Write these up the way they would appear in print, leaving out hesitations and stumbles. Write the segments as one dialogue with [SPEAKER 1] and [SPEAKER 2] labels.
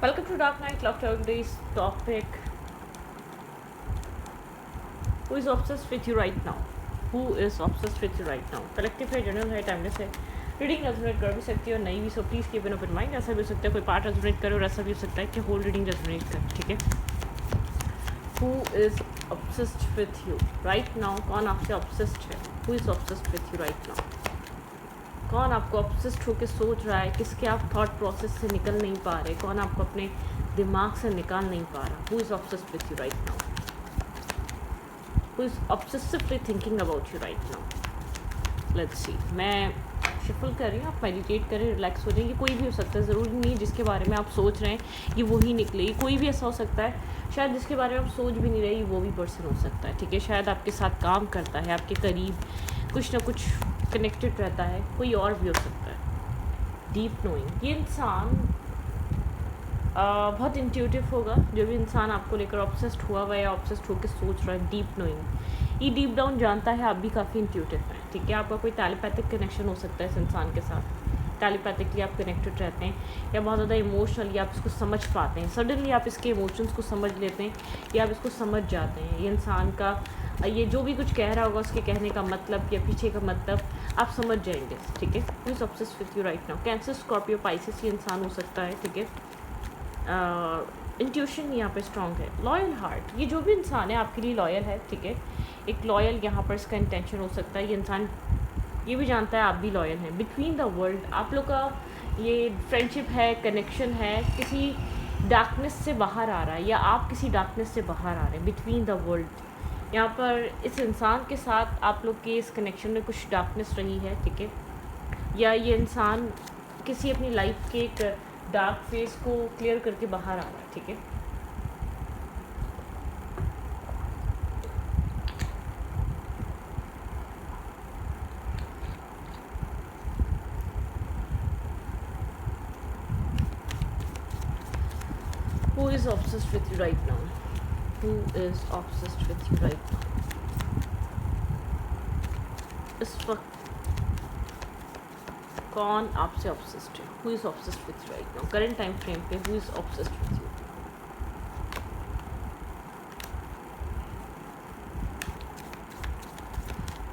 [SPEAKER 1] Welcome to Dark Night Love Talk. Today's topic: Who is obsessed with you right now? Who is obsessed with you right now? Collective है, general है, timeless है. Reading resonate कर भी सकती है और नहीं भी. So please keep an open mind. ऐसा भी हो सकता है कोई पार्ट रेजोनेट करे और ऐसा भी हो सकता है कि होल रीडिंग रेजोनेट करे. ठीक है. Who is obsessed with you right now? कौन आपसे obsessed है? Who is obsessed with you right now? कौन आपको ऑब्सेस्ड होकर सोच रहा है? किसके आप थॉट प्रोसेस से निकल नहीं पा रहे? कौन आपको अपने दिमाग से निकाल नहीं पा रहा? Who is obsessed with you right now? Who is obsessively thinking about you right now? Let's see. मैं शफल कर रही हूँ, आप मेडिटेट करें, रिलैक्स हो जाएंगे. कोई भी हो सकता है, ज़रूरी नहीं है जिसके बारे में आप सोच रहे हैं ये वही निकले. कोई भी ऐसा हो सकता है, शायद जिसके बारे में आप सोच भी नहीं रहे वो भी पर्सन हो सकता है. ठीक है. शायद आपके साथ काम करता है, आपके करीब कुछ ना कुछ कनेक्टेड रहता है. कोई और भी हो सकता है. Deep knowing. ये इंसान बहुत इंट्यूटिव होगा. जो भी इंसान आपको लेकर ऑब्सेस्ड हुआ हुआ या ऑब्सेस्ड होकर सोच रहा है. डीप नोइंग, ये डीप डाउन जानता है आप भी काफ़ी इंट्यूटिव हैं. ठीक है. आपका कोई टेलीपैथिक कनेक्शन हो सकता है इस इंसान के साथ. टेलीपैथिकली आप कनेक्टेड रहते हैं या बहुत ज़्यादा इमोशनली आप इसको समझ पाते हैं. सडनली आप इसके इमोशंस को समझ लेते हैं या आप इसको समझ जाते हैं. ये इंसान का ये जो भी कुछ कह रहा होगा उसके कहने का मतलब या पीछे का मतलब आप समझ जाएंगे. ठीक है. Who is obsessed with you right now? Cancer, Scorpio, Pisces ये इंसान हो सकता है. ठीक है. इंट्यूशन यहाँ पे स्ट्रॉन्ग है. लॉयल हार्ट, ये जो भी इंसान है आपके लिए लॉयल है. ठीक है. एक लॉयल यहाँ पर इसका इंटेंशन हो सकता है. ये इंसान ये भी जानता है आप भी लॉयल हैं. बिटवीन द वर्ल्ड आप लोग का ये फ्रेंडशिप है, कनेक्शन है, किसी डार्कनेस से बाहर आ रहा है या आप किसी डार्कनेस से बाहर आ रहे हैं. बिटवीन द वर्ल्ड यहाँ पर इस इंसान के साथ आप लोग के इस कनेक्शन में कुछ डार्कनेस रही है. ठीक है. या ये इंसान किसी अपनी लाइफ के एक डार्क फेस को क्लियर करके बाहर आ रहा है. ठीक है. Who is obsessed with you right now? Who is obsessed with you right now? इस वक्त कौन आपसे ऑब्सेस्ड है? Who is obsessed with you right now? Current time frame पे who is obsessed with you?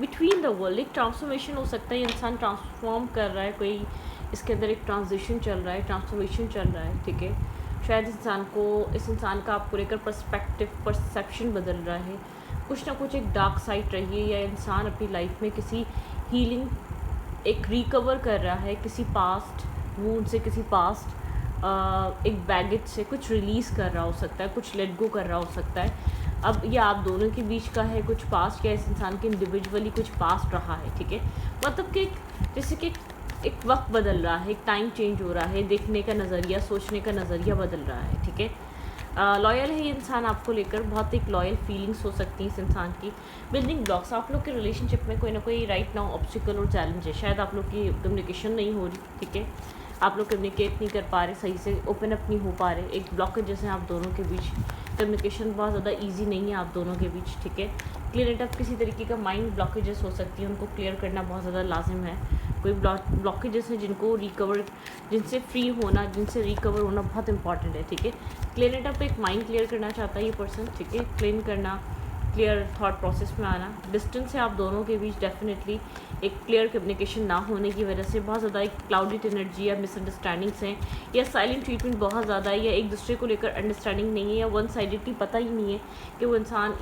[SPEAKER 1] Between the world एक transformation हो सकता है. इंसान ट्रांसफॉर्म कर रहा है. कोई इसके अंदर एक ट्रांजिशन चल रहा है, ट्रांसफॉर्मेशन चल रहा है. ठीक है. शायद इस इंसान का आपको लेकर पर्सपेक्टिव, परसेप्शन बदल रहा है. कुछ ना कुछ एक डार्क साइड रही है या इंसान अपनी लाइफ में किसी हीलिंग एक रिकवर कर रहा है किसी पास्ट वूंड से, किसी पास्ट एक बैगेज से कुछ रिलीज़ कर रहा हो सकता है, कुछ लेट गो कर रहा हो सकता है. अब ये आप दोनों के बीच का है कुछ पास्ट या इस इंसान के इंडिविजुअली कुछ पास्ट रहा है. ठीक है. मतलब कि जैसे कि एक वक्त बदल रहा है, एक टाइम चेंज हो रहा है, देखने का नज़रिया, सोचने का नज़रिया बदल रहा है. ठीक है. लॉयल है ये इंसान आपको लेकर. बहुत एक लॉयल फीलिंग्स हो सकती हैं इस इंसान की. बिल्डिंग ब्लॉक्स, आप लोग के रिलेशनशिप में कोई ना कोई राइट नाउ ऑब्स्टिकल और चैलेंज है. शायद आप लोग की कम्युनिकेशन नहीं हो रही. ठीक है. आप लोग कम्युनिकेट नहीं कर पा रहे, सही से ओपन अप नहीं हो पा रहे. एक ब्लॉकेज जैसे आप दोनों के बीच. कम्युनिकेशन बहुत ज़्यादा ईजी नहीं है आप दोनों के बीच. ठीक है. क्लियर इट अप, किसी तरीके का माइंड ब्लॉकेजेस हो सकती है, उनको क्लियर करना बहुत ज़्यादा लाजिम है. कोई ब्लॉकेजेस हैं जिनको रिकवर, जिनसे फ्री होना, जिनसे रिकवर होना बहुत इंपॉर्टेंट है. ठीक है. क्लियर इट अप, एक माइंड क्लियर करना चाहता है ये पर्सन. ठीक है. क्लीन करना, क्लियर थॉट प्रोसेस में आना. डिस्टेंस है आप दोनों के बीच. डेफिनेटली एक क्लियर कम्युनिकेशन ना होने की वजह से बहुत ज़्यादा एक क्लाउडेड एनर्जी या मिसअंडरस्टैंडिंग्स हैं या साइलेंट ट्रीटमेंट बहुत ज़्यादा है या एक दूसरे को लेकर अंडरस्टैंडिंग नहीं है या वन साइडेडली पता ही नहीं है कि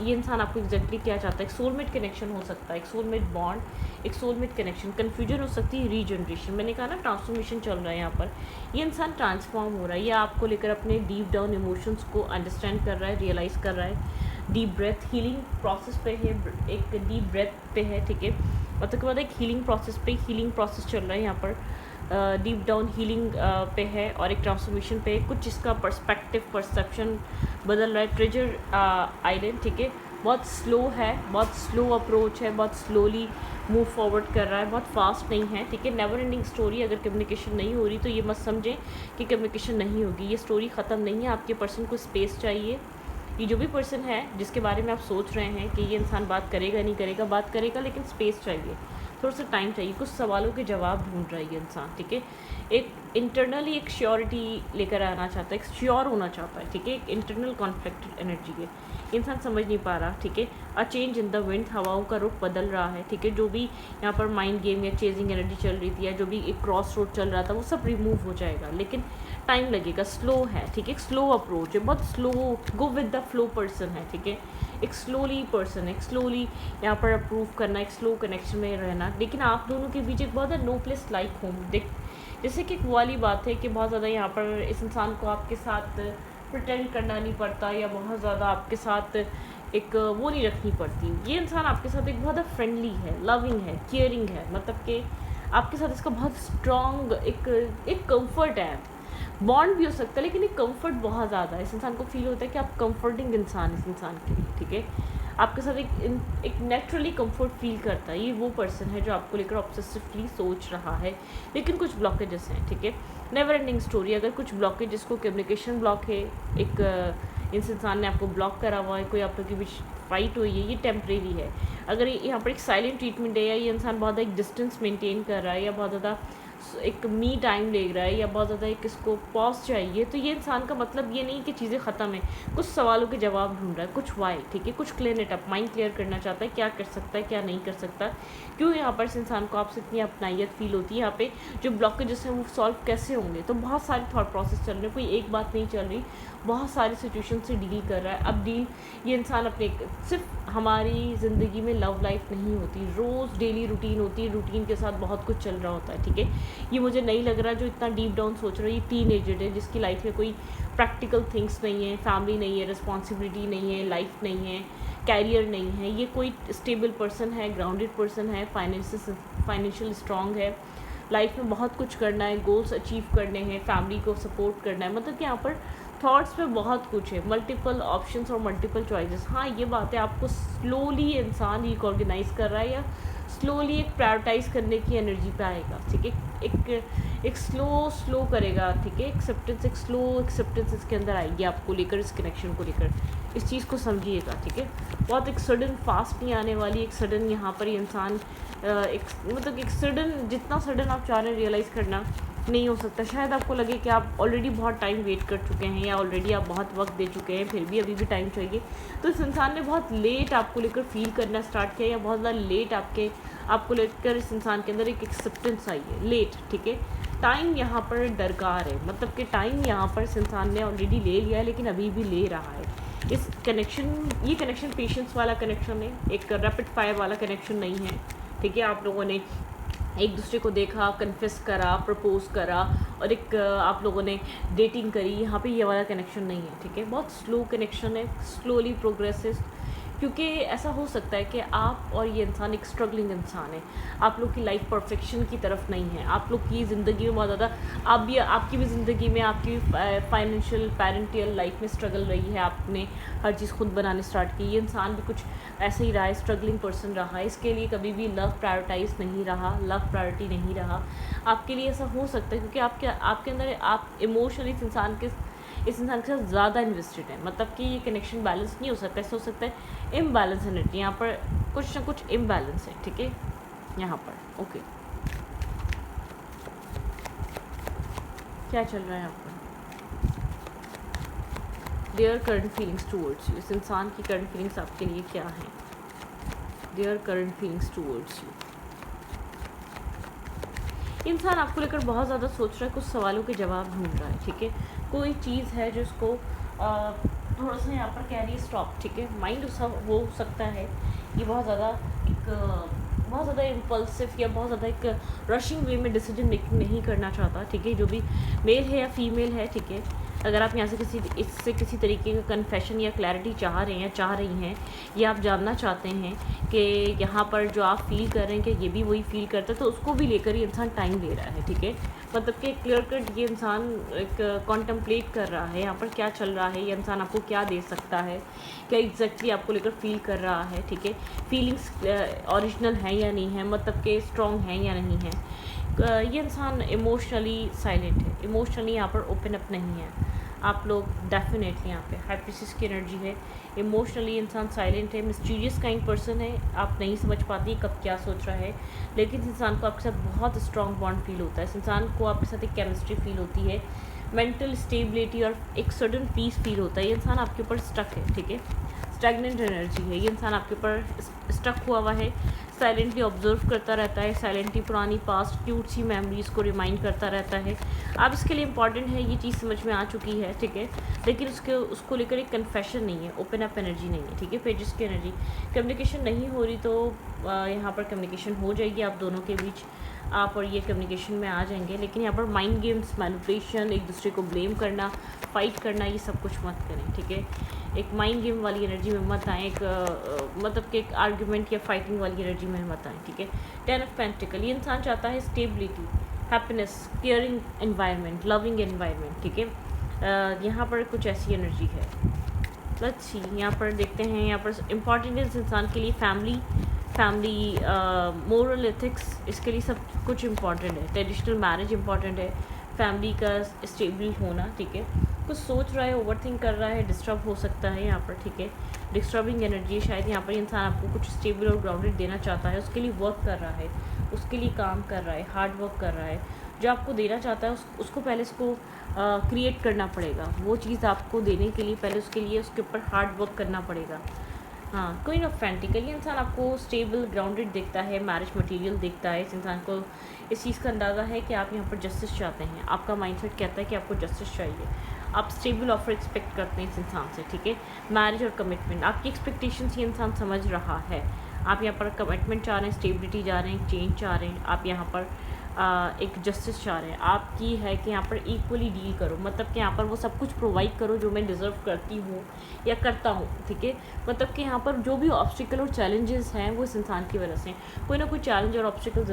[SPEAKER 1] ये इंसान आपको एग्जैक्टली क्या चाहता है. एक सोलमेट कनेक्शन हो सकता है, एक सोलमेट बॉन्ड, एक सोलमेट कनेक्शन. कन्फ्यूजन हो सकती है, रीजनरेशन. मैंने कहा ना ट्रांसफॉर्मेशन चल रहा है यहाँ पर. ये इंसान ट्रांसफॉर्म हो रहा है या आपको लेकर अपने डीप डाउन इमोशंस को अंडरस्टैंड कर रहा है, रियलाइज़ कर रहा है. डीप ब्रेथ, हीलिंग प्रोसेस पे है, एक डीप ब्रेथ पे है. ठीक है. और तो के बाद एक हीलिंग प्रोसेस चल रहा है यहाँ पर. डीप डाउन हीलिंग पे है और एक ट्रांसफॉर्मेशन पे है. कुछ इसका पर्सपेक्टिव, परसेप्शन बदल रहा है. Treasure island. ठीक है. बहुत स्लो है, बहुत स्लो अप्रोच है, बहुत स्लोली मूव फॉरवर्ड कर रहा है, बहुत फास्ट नहीं है. ठीक है. Never ending story. अगर कम्युनिकेशन नहीं हो रही तो ये मत समझें कि कम्युनिकेशन नहीं होगी. ये स्टोरी ख़त्म नहीं है. आपके पर्सन को स्पेस चाहिए. ये जो भी पर्सन है जिसके बारे में आप सोच रहे हैं कि ये इंसान बात करेगा नहीं करेगा, बात करेगा लेकिन स्पेस चाहिए, थोड़ा सा टाइम चाहिए, कुछ सवालों के जवाब ढूंढ रहा है ये इंसान. ठीक है. एक इंटरनली एक श्योरिटी लेकर आना चाहता है, एक श्योर होना चाहता है, ठीक है। एक इंटरनल कॉन्फ्लिक्टेड एनर्जी है, इंसान समझ नहीं पा रहा, ठीक है। A change in the wind, हवाओं का रुख बदल रहा है, ठीक है। जो भी यहाँ पर माइंड गेम या चेजिंग एनर्जी चल रही थी या जो भी एक क्रॉस रोड चल रहा था वो सब रिमूव हो जाएगा, लेकिन टाइम लगेगा, स्लो है, ठीक है। एक स्लो अप्रोच है, बहुत slow, go with the flow person है, ठीक है। एक स्लोली पर्सन, एक स्लोली यहाँ पर अप्रूव करना, एक स्लो कनेक्शन में रहना, लेकिन आप दोनों के बीच एक बहुत नो प्लेस लाइक होम। देख जैसे कि एक वाली बात है कि बहुत ज़्यादा यहाँ पर इस इंसान को आपके साथ प्रिटेंड करना नहीं पड़ता या बहुत ज़्यादा आपके साथ एक वो नहीं रखनी पड़ती। ये इंसान आपके साथ एक बहुत फ्रेंडली है, लविंग है, केयरिंग है, मतलब कि आपके साथ इसका बहुत स्ट्रॉन्ग एक कंफर्ट है। बॉन्ड भी हो सकता है लेकिन एक कंफर्ट बहुत ज़्यादा है, इस इंसान को फील होता है कि आप कंफर्टिंग इंसान इस इंसान के लिए, ठीक है। आपके साथ एक नेचुरली कंफर्ट फील करता है। ये वो पर्सन है जो आपको लेकर ऑब्सेसिवली सोच रहा है, लेकिन कुछ ब्लॉकेजेस हैं, ठीक है। नेवर एंडिंग स्टोरी, अगर कुछ ब्लॉकेज, जिसको कम्युनिकेशन ब्लॉक है, एक इस इंसान ने आपको ब्लॉक करा हुआ है, कोई आप लोग के बीच फाइट हुई है, ये टेम्परेरी है। अगर यहाँ पर एक साइलेंट ट्रीटमेंट है या ये इंसान बहुत ज़्यादा एक डिस्टेंस मेंटेन कर रहा है या बहुत ज़्यादा एक मी टाइम ले रहा है या बहुत ज़्यादा एक इसको पॉज चाहिए, तो ये इंसान का मतलब ये नहीं कि चीज़ें ख़त्म है, कुछ सवालों के जवाब ढूंढ रहा है, कुछ वाई, ठीक है, कुछ clear it up, mind clear करना चाहता है, क्या कर सकता है क्या नहीं कर सकता, क्यों यहाँ पर इस इंसान को आपसे इतनी अपनाइयत फील होती है। यहाँ पे जो ब्लॉकेजेस हैं वो सॉल्व कैसे होंगे, तो बहुत सारे थॉट प्रोसेस चल रहे हैं, कोई एक बात नहीं चल रही, बहुत सारी सिचुएशन से डील कर रहा है। अब डील ये इंसान अपने, सिर्फ हमारी ज़िंदगी में लव लाइफ नहीं होती, रोज़ डेली रूटीन होती है, रूटीन के साथ बहुत कुछ चल रहा होता है, ठीक है। ये मुझे नहीं लग रहा जो इतना डीप डाउन सोच रहा है, ये टीनेजर है जिसकी लाइफ में कोई प्रैक्टिकल थिंग्स नहीं है, फैमिली नहीं है, रिस्पॉन्सिबिलिटी नहीं है, लाइफ नहीं है, कैरियर नहीं है। ये कोई स्टेबल पर्सन है, ग्राउंडेड पर्सन है, फाइनेंशियल स्ट्रॉन्ग है, लाइफ में बहुत कुछ करना है, गोल्स अचीव करने हैं, फैमिली को सपोर्ट करना है, मतलब कि यहाँ पर थॉट्स में बहुत कुछ है, मल्टीपल ऑप्शंस और मल्टीपल चॉइसेस। हाँ ये बात है, आपको स्लोली इंसान रिकॉर्गनाइज कर रहा है या स्लोली एक प्रायोरिटाइज करने की एनर्जी पे आएगा, ठीक है। एक स्लो करेगा, ठीक है। एक्सेप्टेंस, एक स्लो एक्सेप्टेंस इसके अंदर आएगी आपको लेकर, इस कनेक्शन को लेकर, इस चीज़ को समझिएगा, ठीक है। बहुत एक सडन फास्ट नहीं आने वाली, एक सडन यहाँ पर ये इंसान मतलब एक सडन, जितना सडन आप चाह रहे हैं रियलाइज़ करना नहीं हो सकता। शायद आपको लगे कि आप ऑलरेडी बहुत टाइम वेट कर चुके हैं या ऑलरेडी आप बहुत वक्त दे चुके हैं, फिर भी अभी भी टाइम चाहिए। तो इस इंसान ने बहुत लेट आपको लेकर फील करना स्टार्ट किया या बहुत ज़्यादा लेट आपको लेकर इस इंसान के अंदर एक एक्सेप्टेंस आई है, लेट, ठीक है। टाइम यहाँ पर दरकार है, मतलब कि टाइम यहाँ पर इस इंसान ने ऑलरेडी ले लिया है लेकिन अभी भी ले रहा है। इस कनेक्शन, ये कनेक्शन पेशेंस वाला कनेक्शन है, एक रैपिड फायर वाला कनेक्शन नहीं है, ठीक है। आप लोगों ने एक दूसरे को देखा, कन्फेस करा, प्रपोज करा और एक आप लोगों ने डेटिंग करी, यहाँ पे ये वाला कनेक्शन नहीं है, ठीक है। बहुत स्लो कनेक्शन है, स्लोली प्रोग्रेसेस, क्योंकि ऐसा हो सकता है कि आप और ये इंसान एक स्ट्रगलिंग इंसान है, आप लोग की लाइफ परफेक्शन की तरफ नहीं है, आप लोग की ज़िंदगी में बहुत ज़्यादा आपकी भी ज़िंदगी में आपकी फाइनेंशियल पेरेंटियल लाइफ में स्ट्रगल रही है, आपने हर चीज़ खुद बनाने स्टार्ट की। ये इंसान भी कुछ ऐसे ही रहा है, स्ट्रगलिंग पर्सन रहा है, इसके लिए कभी भी लव प्रायोरिटाइज नहीं रहा, लव प्रायोरिटी नहीं रहा आपके लिए। ऐसा हो सकता है क्योंकि आपके अंदर आप इमोशनली इस इंसान के साथ ज़्यादा इन्वेस्टेड है, मतलब कि ये कनेक्शन बैलेंस नहीं हो सकता, ऐसा हो सकता है इम्बैलेंस एनर्जी, यहाँ पर कुछ ना कुछ इम्बैलेंस है, ठीक है। यहाँ पर ओके, क्या चल रहा है यहाँ पर? Their current feelings towards you, इस इंसान की करंट फीलिंग्स आपके लिए क्या हैं? Their current feelings towards you, इंसान आपको लेकर बहुत ज़्यादा सोच रहा है, कुछ सवालों के जवाब ढूंढ रहा है, ठीक है। कोई चीज़ है जो इसको थोड़ा सा यहाँ पर कह रही है स्टॉप, ठीक है। माइंड हो सकता है ये बहुत ज़्यादा इम्पल्सिव या बहुत ज़्यादा एक रशिंग वे में डिसीजन मेकिंग नहीं करना चाहता, ठीक है। जो भी मेल है या फीमेल है, ठीक है, अगर आप यहाँ से इससे किसी तरीके का कन्फेशन या क्लैरिटी चाह रहे हैं, चाह रही हैं, या आप जानना चाहते हैं कि यहाँ पर जो आप फील कर रहे हैं कि ये भी वही फील करता है, तो उसको भी लेकर ये इंसान टाइम ले रहा है, ठीक है। मतलब कि क्लियर कट ये इंसान एक कॉन्टम्पलेट कर रहा है यहाँ पर क्या चल रहा है, ये इंसान आपको क्या दे सकता है, क्या एग्जैक्टली आपको लेकर फील कर रहा है, ठीक है। फीलिंग्स ओरिजिनल हैं या नहीं है, मतलब कि स्ट्रॉन्ग हैं या नहीं है। ये इंसान इमोशनली साइलेंट है, इमोशनली यहाँ पर ओपन अप नहीं है। आप लोग डेफिनेटली यहाँ पे हाई प्रीस्टेस की एनर्जी है। इमोशनली इंसान साइलेंट है, मिस्टीरियस काइंड पर्सन है, आप नहीं समझ पाती कब क्या सोच रहा है, लेकिन इस इंसान को आपके साथ बहुत स्ट्रॉन्ग बॉन्ड फील होता है। इस इंसान को आपके साथ एक केमिस्ट्री फील होती है, मेंटल स्टेबिलिटी और एक सडन पीस फील होता है। ये इंसान आपके ऊपर स्टक है, ठीक है, स्टैग्नेंट एनर्जी है। ये इंसान आपके ऊपर स्टक हुआ है, साइलेंटली ऑब्जर्व करता रहता है, साइलेंटली पुरानी पास्ट क्यूट सी मेमोरीज़ को रिमाइंड करता रहता है। अब इसके लिए इंपॉर्टेंट है, ये चीज़ समझ में आ चुकी है, ठीक है, लेकिन उसको लेकर एक कन्फेशन नहीं है, ओपन अप एनर्जी नहीं है, ठीक है। पेजेस की एनर्जी, कम्युनिकेशन नहीं हो रही तो यहाँ पर कम्युनिकेशन हो जाएगी आप दोनों के बीच, आप और ये कम्युनिकेशन में आ जाएंगे। लेकिन यहाँ पर माइंड गेम्स, मैनिपुलेशन, एक दूसरे को ब्लेम करना, फाइट करना, ये सब कुछ मत करें, ठीक है। एक माइंड गेम वाली एनर्जी में मत आएँ, एक मतलब कि एक आर्ग्यूमेंट या फाइटिंग वाली एनर्जी में मत आएँ, ठीक है। 10 ऑफ पेंटिकल, ये इंसान चाहता है stability, happiness, caring environment, loving environment, ठीक है। यहाँ पर कुछ ऐसी एनर्जी है। लेट्स सी, यहाँ पर देखते हैं, यहाँ पर इम्पॉर्टेंट है इस इंसान के लिए फैमिली, मोरल एथिक्स, इसके लिए सब कुछ इम्पॉर्टेंट है। ट्रेडिशनल मैरिज इम्पॉर्टेंट है, फैमिली का स्टेबल होना, ठीक है। कुछ सोच रहा है, ओवर थिंक कर रहा है, डिस्टर्ब हो सकता है यहाँ पर, ठीक है। डिस्टर्बिंग एनर्जी, शायद यहाँ पर इंसान आपको कुछ स्टेबल और ग्राउंडेड देना चाहता है, उसके लिए वर्क कर रहा है, उसके लिए काम कर रहा है, हार्ड वर्क कर रहा है। जो आपको देना चाहता है उसको पहले इसको क्रिएट करना पड़ेगा। वो चीज़ आपको देने के लिए पहले उसके लिए उसके ऊपर हार्ड वर्क करना पड़ेगा। हाँ, क्वीन ऑफ पेंटिकल, ये इंसान आपको स्टेबल ग्राउंडेड देखता है, मैरिज मटेरियल देखता है। इस इंसान को इस चीज़ का अंदाज़ा है कि आप यहाँ पर जस्टिस चाहते हैं, आपका माइंडसेट कहता है कि आपको जस्टिस चाहिए, आप स्टेबल ऑफर एक्सपेक्ट करते हैं इस इंसान से, ठीक है। मैरिज और कमिटमेंट, आपकी एक्सपेक्टेशंस ये इंसान समझ रहा है। आप यहाँ पर कमिटमेंट चाह रहे हैं, स्टेबिलिटी चाह रहे हैं, चेंज चाह रहे हैं, आप यहाँ पर एक जस्टिस चाह रहे हैं। आपकी है कि यहाँ पर इक्वली डील करो, मतलब कि यहाँ पर वो सब कुछ प्रोवाइड करो जो मैं डिज़र्व करती हूँ या करता हूँ, ठीक है। मतलब कि यहाँ पर जो भी ऑब्स्टिकल और चैलेंजेस हैं वो इस इंसान की वजह से, कोई ना कोई चैलेंज और ऑब्स्टिकल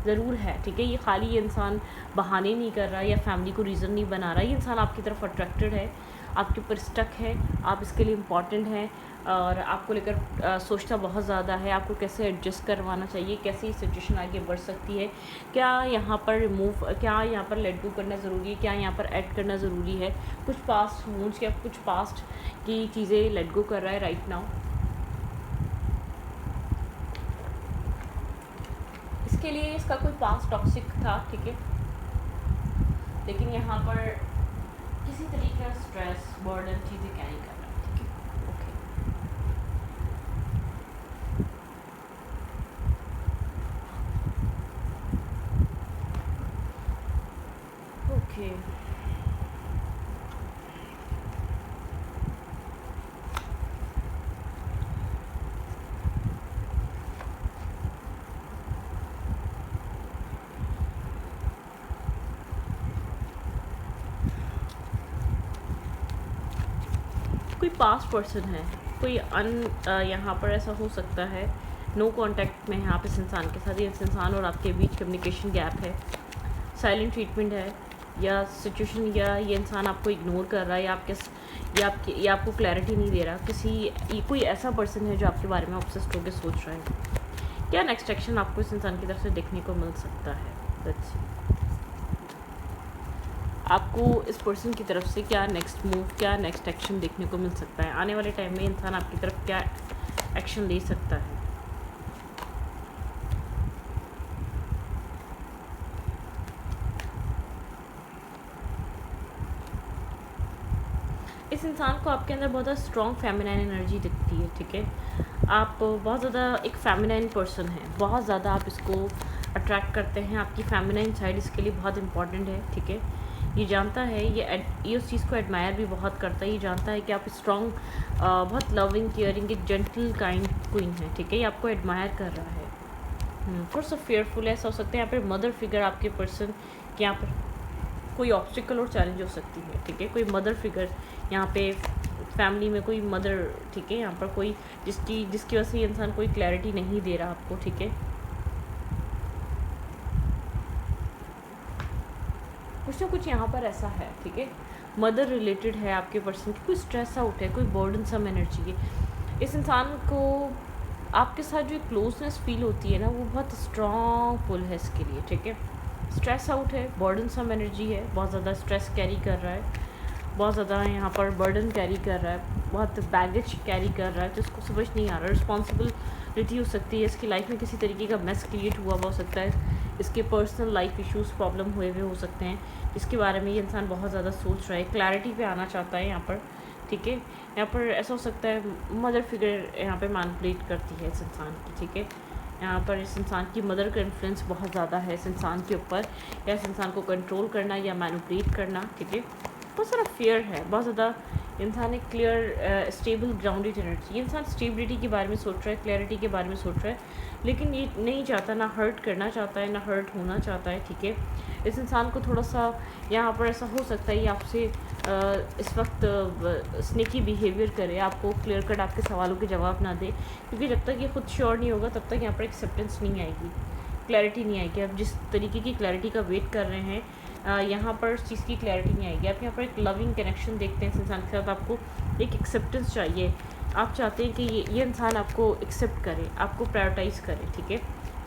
[SPEAKER 1] ज़रूर है, ठीक है। ये खाली ये इंसान बहाने नहीं कर रहा या फैमिली को रीज़न नहीं बना रहा, ये इंसान आपकी तरफ अट्रैक्टेड है, आपके ऊपर स्टक है, आप इसके लिए इम्पॉर्टेंट हैं और आपको लेकर सोचता बहुत ज़्यादा है, आपको कैसे एडजस्ट करवाना चाहिए, कैसे सिचुएशन आगे बढ़ सकती है, क्या यहाँ पर क्या यहाँ पर लेट गो करना ज़रूरी है, क्या यहाँ पर ऐड करना ज़रूरी है। कुछ पास्ट मूड्स या कुछ पास्ट की चीज़ें लेट गो कर रहा है राइट नाउ। इसके लिए इसका कोई पास्ट टॉक्सिक था, ठीक है, लेकिन यहाँ पर किसी तरीके का स्ट्रेस, बर्डन चीज़ें कैरी कर रहा है, ठीक है, ओके। कोई पास्ट पर्सन है, कोई यहाँ पर ऐसा हो सकता है नो कांटेक्ट में है आप इस इंसान के साथ, इस इंसान और आपके बीच कम्युनिकेशन गैप है, साइलेंट ट्रीटमेंट है, या सिचुएशन, या ये इंसान आपको इग्नोर कर रहा है, या आपको क्लैरिटी नहीं दे रहा। कोई ऐसा पर्सन है जो आपके बारे में ऑब्सेस्ड होकर सोच रहा है। क्या नेक्स्ट एक्शन आपको इस इंसान की तरफ से देखने को मिल सकता है? लेट्स सी, आपको इस पर्सन की तरफ से क्या नेक्स्ट मूव, क्या नेक्स्ट एक्शन देखने को मिल सकता है? आने वाले टाइम में इंसान आपकी तरफ क्या एक्शन ले सकता है? इस इंसान को आपके अंदर बहुत ज़्यादा स्ट्रॉन्ग फेमिनाइन एनर्जी दिखती है, ठीक है। आप बहुत ज़्यादा एक फेमिनाइन पर्सन है, बहुत ज़्यादा आप इसको अट्रैक्ट करते हैं, आपकी फेमिनाइन साइड इसके लिए बहुत इंपॉर्टेंट है, ठीक है। ये जानता है, ये उस चीज़ को एडमायर भी बहुत करता है, ये जानता है कि आप स्ट्रॉन्ग, बहुत लविंग, केयरिंग, एक जेंटल काइंड क्वीन है, ठीक है। ये आपको एडमायर कर रहा है। थोड़ा सा फेयरफुल ऐसा हो सकता है यहाँ पर मदर फिगर आपके पर्सन के, यहाँ पर कोई ऑब्स्टिकल और चैलेंज हो सकती है, ठीक है। कोई मदर फिगर यहाँ पे फैमिली में, कोई मदर, ठीक है, यहाँ पर कोई जिसकी वजह से इंसान कोई क्लैरिटी नहीं दे रहा आपको, ठीक है। कुछ ना कुछ यहाँ पर ऐसा है, ठीक है, मदर रिलेटेड है आपके पर्सन की, कोई स्ट्रेस आउट है, कोई बर्डन सम एनर्जी है। इस इंसान को आपके साथ जो क्लोजनेस फील होती है ना, वो बहुत स्ट्रॉन्ग पुल है इसके लिए, ठीक है। स्ट्रेस आउट है, बर्डन सम एनर्जी है, बहुत ज़्यादा स्ट्रेस कैरी कर रहा है, बहुत ज़्यादा यहाँ पर बर्डन कैरी कर रहा है, बहुत बैगेज कैरी कर रहा है, तो इसको समझ नहीं आ रहा। रिस्पॉन्सिबिलिटी हो सकती है, इसकी लाइफ में किसी तरीके का मेस क्रिएट हुआ हो सकता है, इसके पर्सनल लाइफ इश्यूज़ प्रॉब्लम हुए हुए हो सकते हैं, इसके बारे में ये इंसान बहुत ज़्यादा सोच रहा है, क्लैरिटी पे आना चाहता है यहाँ पर। ठीक है, यहाँ पर ऐसा हो सकता है मदर फिगर यहाँ पे मैनिपुलेट करती है इस इंसान की। ठीक है, यहाँ पर इस इंसान की मदर का इन्फ्लुएंस बहुत ज़्यादा है इस इंसान के ऊपर, या इस इंसान को कंट्रोल करना या मैनिपुलेट करना। ठीक है, बहुत सारा फियर है, बहुत ज़्यादा इंसान एक क्लियर स्टेबल ग्राउंडेड एनर्जी, ये इंसान स्टेबिलिटी के बारे में सोच रहा है, क्लैरिटी के बारे में सोच रहा है, लेकिन ये नहीं चाहता, ना हर्ट करना चाहता है, ना हर्ट होना चाहता है। ठीक है, इस इंसान को थोड़ा सा यहाँ पर ऐसा हो सकता है ये आपसे इस वक्त स्नेकी बिहेवियर करे, आपको क्लियर कट आपके सवालों के जवाब ना दे, क्योंकि जब तक ये खुद श्योर नहीं होगा तब तक यहाँ पर एक्सेप्टेंस नहीं आएगी, क्लैरिटी नहीं आएगी। आप जिस तरीके की क्लैरिटी का वेट कर रहे हैं यहाँ पर उस चीज़ की क्लैरिटी नहीं आएगी। आप यहाँ पर एक लविंग कनेक्शन देखते हैं इस इंसान के साथ, आपको एक एक्सेप्टेंस चाहिए, आप चाहते हैं कि ये इंसान आपको एक्सेप्ट करे, आपको प्रायोरिटाइज़ करे। ठीक है,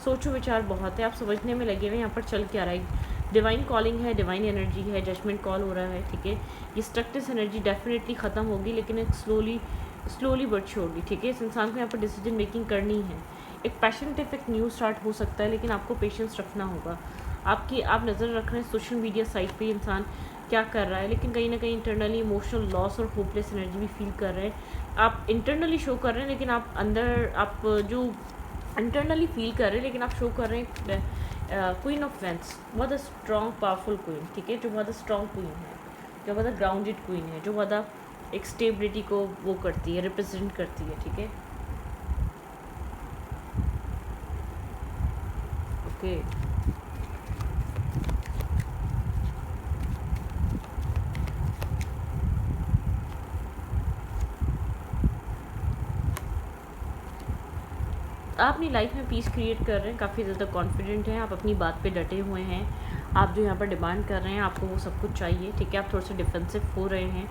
[SPEAKER 1] सोचो विचार बहुत है, आप समझने में लगे हुए यहाँ पर चल क्या रहा है। डिवाइन कॉलिंग है, डिवाइन एनर्जी है, जजमेंट कॉल हो रहा है। ठीक है, ये स्ट्रक्टिस एनर्जी डेफिनेटली ख़त्म होगी, लेकिन एक स्लोली बट श्योरली। ठीक है, इस इंसान को यहाँ पर डिसीजन मेकिंग करनी है, एक पैशनेट एक न्यू स्टार्ट हो सकता है, लेकिन आपको पेशेंस रखना होगा। आप नज़र रख रहे हैं सोशल मीडिया साइट पे इंसान क्या कर रहा है, लेकिन कहीं ना कहीं इंटरनली इमोशनल लॉस और होपलेस एनर्जी भी फील कर रहे हैं। आप इंटरनली शो कर रहे हैं, लेकिन आप अंदर आप जो इंटरनली फील कर रहे हैं, लेकिन आप शो कर रहे हैं क्वीन ऑफ वेंस, बहुत स्ट्रॉन्ग पावरफुल क्वीन। ठीक है, जो बहुत स्ट्रॉन्ग क्वीन है, जो बहुत ग्राउंडेड क्वीन है, जो बहुत एक स्टेबिलिटी को वो करती है, रिप्रेजेंट करती है। ठीक है, ओके आप अपनी लाइफ में पीस क्रिएट कर रहे हैं, काफ़ी ज़्यादा कॉन्फिडेंट हैं, आप अपनी बात पे डटे हुए हैं, आप जो यहाँ पर डिमांड कर रहे हैं आपको वो सब कुछ चाहिए। ठीक है, आप थोड़े से डिफेंसिव हो रहे हैं,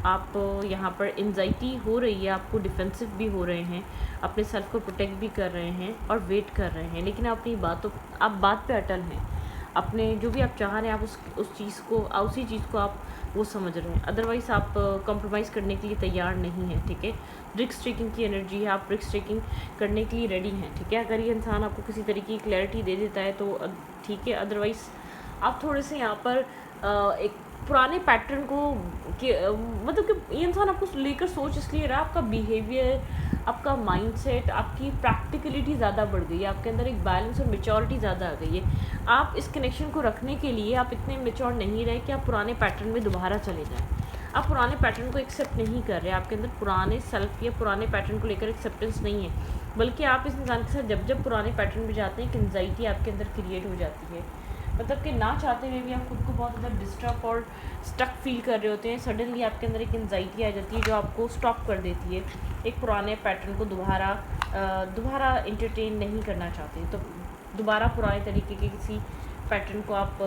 [SPEAKER 1] आप यहाँ पर एंजाइटी हो रही है, आपको डिफेंसिव भी हो रहे हैं, अपने सेल्फ को प्रोटेक्ट भी कर रहे हैं और वेट कर रहे हैं, लेकिन अपनी आप बात पे अटल हैं, अपने जो भी आप चाह रहे हैं आप उस चीज़ को, उसी चीज़ को आप वो समझ रहे हैं, अदरवाइज़ आप कॉम्प्रोमाइज़ करने के लिए तैयार नहीं हैं। ठीक है, रिस्क टेकिंग की एनर्जी है, आप रिस्क टेकिंग करने के लिए रेडी हैं। ठीक है, अगर ये इंसान आपको किसी तरीके की क्लैरिटी दे देता है तो ठीक है, अदरवाइज़ आप थोड़े से यहाँ पर एक पुराने पैटर्न को मतलब कि ये इंसान आपको लेकर सोच इसलिए रहा, आपका बिहेवियर, आपका माइंडसेट, आपकी प्रैक्टिकलिटी ज़्यादा बढ़ गई है, आपके अंदर एक बैलेंस और मेच्योरिटी ज़्यादा आ गई है। आप इस कनेक्शन को रखने के लिए आप इतने मेच्योर नहीं रहे कि आप पुराने पैटर्न में दोबारा चले जाएँ। आप पुराने पैटर्न को एक्सेप्ट नहीं कर रहे, आपके अंदर पुराने सेल्फ या पुराने पैटर्न को लेकर एक्सेप्टेंस नहीं है, बल्कि आप इस इंसान के साथ जब पुराने पैटर्न में जाते हैं एक एंजाइटी आपके अंदर क्रिएट हो जाती है, मतलब कि ना चाहते हुए भी आप खुद को बहुत ज़्यादा डिस्टर्ब और स्टक फील कर रहे होते हैं। सडनली आपके अंदर एक एंजाइटी आ जाती है जो आपको स्टॉप कर देती है, एक पुराने पैटर्न को दोबारा इंटरटेन नहीं करना चाहते, तो दोबारा पुराने तरीके के किसी पैटर्न को आप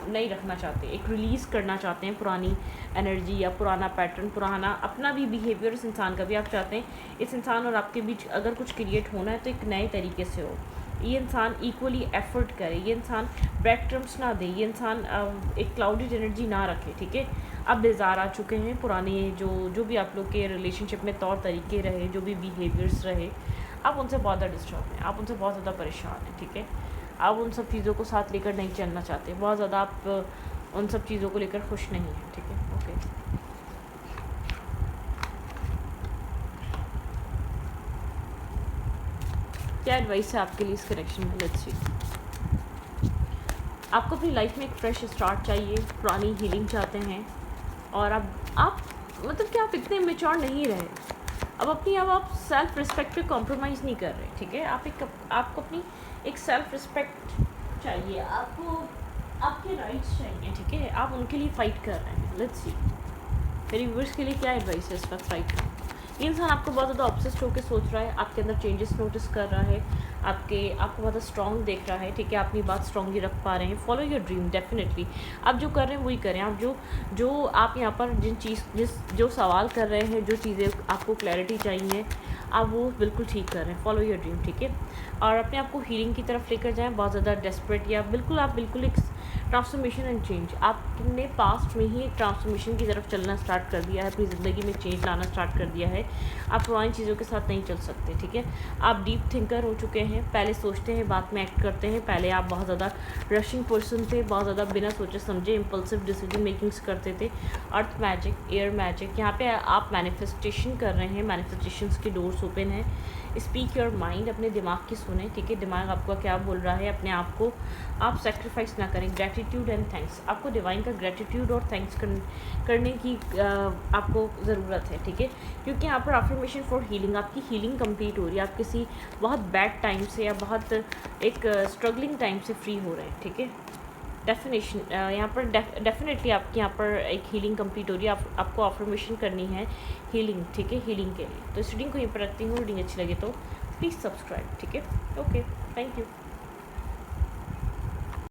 [SPEAKER 1] नहीं रखना चाहते, एक रिलीज़ करना चाहते हैं पुरानी एनर्जी या पुराना पैटर्न, पुराना अपना भी बिहेवियर इस इंसान का भी आप चाहते हैं इस इंसान और आपके बीच अगर कुछ क्रिएट होना है तो एक नए तरीके से हो, ये इंसान इक्वली एफर्ट करे, ये इंसान ब्रेक ट्रम्स ना दे, ये इंसान एक क्लाउडेड एनर्जी ना रखे। ठीक है, अब बेजार आ चुके हैं पुराने जो भी आप लोग के रिलेशनशिप में तौर तरीके रहे, जो भी बिहेवियर्स रहे, आप उनसे बहुत ज़्यादा डिस्टर्ब हैं, आप उनसे बहुत ज़्यादा परेशान हैं। ठीक है, आप उन सब चीज़ों को साथ लेकर नहीं चलना चाहते, बहुत ज़्यादा आप उन सब चीज़ों को लेकर खुश नहीं हैं। ठीक है, ओके, क्या एडवाइस है आपके लिए इस कनेक्शन में? Let's see. आपको अपनी लाइफ में एक फ्रेश स्टार्ट चाहिए, पुरानी हीलिंग चाहते हैं, और आप मतलब कि आप इतने मेच्योर नहीं रहे, अब आप सेल्फ रिस्पेक्ट पे कॉम्प्रोमाइज़ नहीं कर रहे। ठीक है, आपको अपनी एक सेल्फ रिस्पेक्ट चाहिए, आपको आपके राइट्स चाहिए। ठीक है, आप उनके लिए फ़ाइट कर रहे हैं। लेट्स सी मेरी व्यूअर्स के लिए क्या एडवाइस है इस वक्त राइट में। ये इंसान आपको बहुत ज़्यादा ऑब्सेस्ड होकर सोच रहा है, आपके अंदर चेंजेस नोटिस कर रहा है, आपको बहुत स्ट्रॉन्ग देख रहा है। ठीक है, आप अपनी बात स्ट्रॉन्गली रख पा रहे हैं। फॉलो योर ड्रीम, डेफिनेटली आप जो कर रहे हैं वही करें। आप जो आप यहाँ पर जो सवाल कर रहे हैं, जो चीज़ें आपको क्लैरिटी चाहिए, आप वो बिल्कुल ठीक कर रहे हैं। फॉलो योर ड्रीम, ठीक है, और अपने आप को हीलिंग की तरफ लेकर जाएँ, बहुत ज़्यादा डेस्परेट या आप बिल्कुल एक ट्रांसफॉर्मेशन एंड चेंज, आपने पास्ट में ही एक ट्रांसफॉर्मेशन की तरफ चलना स्टार्ट कर दिया है, अपनी ज़िंदगी में चेंज लाना स्टार्ट कर दिया है, आप पुरानी चीज़ों के साथ नहीं चल सकते, ठीक है। आप डीप थिंकर हो चुके हैं, पहले सोचते हैं बाद में एक्ट करते हैं, पहले आप बहुत ज़्यादा रशिंग पर्सन थे, बहुत ज़्यादा बिना सोचे समझे इम्पल्सिव डिसीजन मेकिंग्स करते थे। अर्थ मैजिक, एयर मैजिक, यहाँ पे आप मैनिफेस्टेशन कर रहे हैं, मैनिफेस्टेशंस की डोर्स ओपन है। स्पीक योर माइंड, अपने दिमाग की सुने, ठीक है, दिमाग आपका क्या बोल रहा है, अपने आप को आप सेक्रीफाइस ना करें। ग्रेटिट्यूड एंड थैंक्स, आपको डिवाइन का ग्रेटिट्यूड और थैंक्स करने की आपको ज़रूरत है, ठीक है, क्योंकि यहाँ पर अफर्मेशन फॉर हीलिंग, आपकी हीलिंग कंप्लीट हो रही है, आप किसी बहुत बैड टाइम से या बहुत एक स्ट्रगलिंग टाइम से फ्री हो रहे हैं, ठीक है। डेफिनेशन यहाँ पर डेफिनेटली आपकी यहाँ पर एक हीलिंग कंप्लीट हो रही है, आपको अफर्मेशन करनी है हीलिंग, ठीक है, हीलिंग के लिए। तो इस रीडिंग को यहीं पर रखती हूँ, रीडिंग अच्छी लगे तो प्लीज़ सब्सक्राइब, ठीक है। Okay, thank you.